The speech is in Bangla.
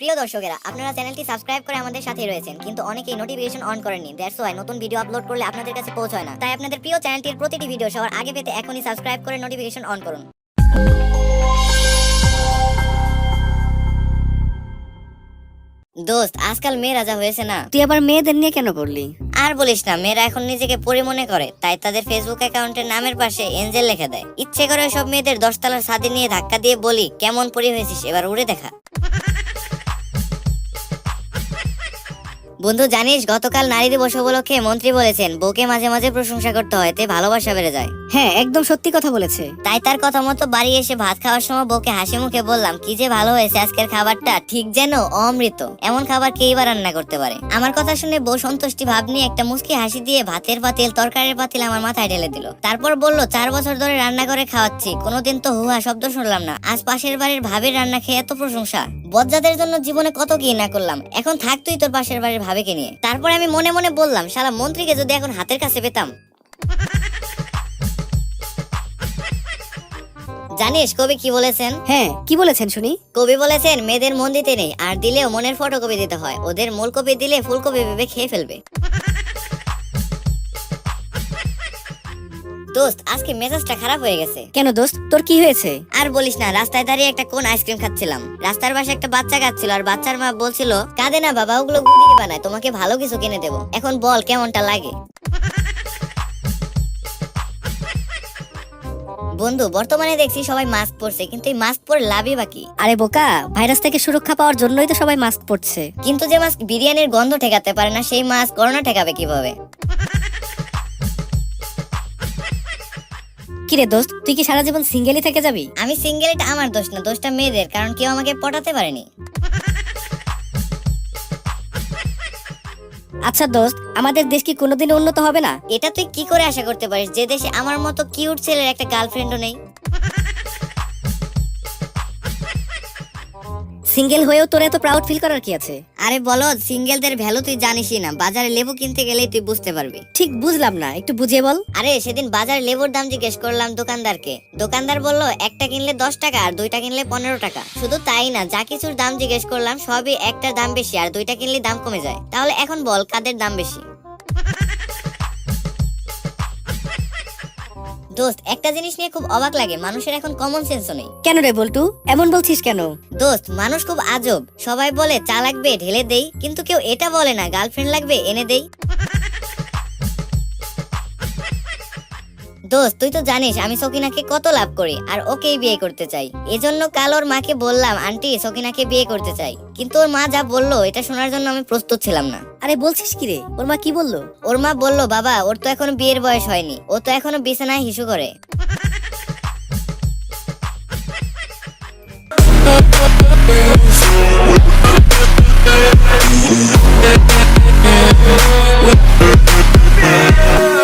প্রিয় দর্শকেরা, আপনারা চ্যানেলটি সাবস্ক্রাইব করে আমাদের সাথেই রয়েছেন, কিন্তু অনেকেই নোটিফিকেশন অন করেননি। দ্যাটস ওয়াই নতুন ভিডিও আপলোড করলে আপনাদের কাছে পৌঁছায় না। তাই আপনাদের প্রিয় চ্যানেলটির প্রতিটি ভিডিও সবার আগে পেতে এখনই সাবস্ক্রাইব করে নোটিফিকেশন অন করুন। দোস্ত, আজকাল মেয়েরা যা হয়েছে না। তুই আবার মেয়েদের নিয়ে কেন পড়লি? আর বলিস না, মেয়েরা এখন নিজেকে পরি মনে করে, তাই তাদের ফেসবুক অ্যাকাউন্টের নামের পাশে এঞ্জেল লিখে দেয়। ইচ্ছে করে সব মেয়েদের 10 তলার ছাদে নিয়ে ধাক্কা দিয়ে বলি, কেমন পরি হয়েছিস, এবার উড়ে দেখা। বন্ধু, জানিস গতকাল নারী দিবস উপলক্ষে মন্ত্রী বলেছেন বউকে মাঝে মাঝে প্রশংসা করতে হয়, এতে ভালোবাসা বেড়ে যায়। হ্যাঁ, একদম সত্যি কথা বলেছে। তাই তার কথা মতো বাড়ি এসে ভাত খাওয়ার সময় বউকে হাসি মুখে বললাম, কি যে ভালো হয়েছে আজকের খাবারটা, ঠিক যেন অমৃত। এমন খাবার কেই বা রান্না করতে পারে। আমার কথা শুনে বউ সন্তুষ্টি ভাব নিয়ে একটা মুচকি হাসি দিয়ে ভাতের পাতিল, তরকারির পাতিল আমার মাথায় ঢেলে দিল। তারপর বলল, 4 বছর ধরে রান্না করে খাওয়াচ্ছি, কোনোদিন তো হুহা শব্দ শুনলাম না, আজ পাশের বাড়ির ভাবির রান্না খেয়ে এত প্রশংসা। বজ্জাদের জন্য জীবনে কত কি না করলাম, এখন থাক তুই তোর পাশের বাড়ির ভাবিকে নিয়ে। তারপরে আমি মনে মনে বললাম, শালা মন্ত্রীকে যদি এখন হাতের কাছে পেতাম। জানিস কবি কি বলেছেন? হ্যাঁ, কি বলেছেন শুনি? কবি বলেছেন, মেয়েদের মন দিতে নেই, আর দিলেও মনের ফটোকপি দিতে হয়, ওদের মূল কপি দিলে ফুলকপি ভেবে খেয়ে ফেলবে। দোস্ত, আজকে মেজাজটা খারাপ হয়ে গেছে। কেন দোস্ত, তোর কি হয়েছে? আর বলিস না, রাস্তায় দাঁড়িয়ে একটা কোন আইসক্রিম খাচ্ছিলাম। রাস্তার পাশে একটা বাচ্চা খাচ্ছিল, আর বাচ্চার মা বলছিল, কাঁদে না বাবা, ওগুলো গুদিয়ে বানায়, তোমাকে ভালো কিছু কিনে দেবো। এখন বল কেমনটা লাগে? বন্ধু, বর্তমানে দেখছি সবাই মাস্ক পরছে, কিন্তু এই মাস্ক পরে লাভই বাকি। আরে বোকা, ভাইরাস থেকে সুরক্ষা পাওয়ার জন্যই তো সবাই মাস্ক পরছে। কিন্তু যে মাস্ক বিরিয়ানির গন্ধ ঠেকাতে পারে না, সেই মাস্ক করোনা ঠেকাবে কিভাবে? কিরে দোস্ত, তুই কি সারা জীবন সিঙ্গেলই থেকে যাবি? আমি সিঙ্গেল, এটা আমার দোষ না, দোষটা মেয়েদের, কারণ কেউ আমাকে পটাতে পারেনি। আচ্ছা দোস্ত, আমাদের দেশ কি কোনোদিন উন্নত হবে না? এটা তুই কি করে আশা করতে পারিস, যে দেশে আমার মতো কিউট ছেলের একটা গার্লফ্রেন্ডও নেই? সিঙ্গেল হয়েও তোর এত প্রাউড ফিল করার কি আছে? আরে বলদ, সিঙ্গেলদের ভ্যালু তুই জানিসই না, বাজারে লেবু কিনতে গেলেই তুই বুঝতে পারবি। ঠিক বুঝলাম না, একটু বুঝিয়ে বল। আরে সেদিন বাজারে লেবুর দাম জিজ্ঞেস করলাম দোকানদারকে। দোকানদার বলল, একটা কিনলে 10 টাকা আর 2টা কিনলে 15 টাকা। শুধু তাই না, যা কিছুর দাম জিজ্ঞেস করলাম সবই একটার দাম বেশি, আর 2টা কিনলে দাম কমে যায়। তাহলে এখন বল কাদের দাম বেশি? দোস্ত, একটা জিনিস নিয়ে খুব অবাক লাগে, মানুষের এখন কমন সেন্সও নেই। কেন রে বল্টু, এমন বলছিস কেন? দোস্ত, মানুষ খুব আজব। সবাই বলে চা লাগবে, ঢেলে দেই, কিন্তু কেউ এটা বলে না গার্লফ্রেন্ড লাগবে, এনে দেই। দোস্ত, তুই তো জানিস আমি সকিনাকে কত লাভ করি, আর ওকেই বিয়ে করতে চাই। এজন্য কাল ওর মাকে বললাম, আন্টি সকিনাকে বিয়ে করতে চাই। কিন্তু ওর মা যা বললো, এটা শোনার জন্য আমি প্রস্তুত ছিলাম না। আরে বলছিস কি রে, ওর মা কি বললো? ওর মা বলল, বাবা ওর তো এখনো বিয়ের বয়স হয়নি, ও তো এখনো বিছানায় হিসু করে।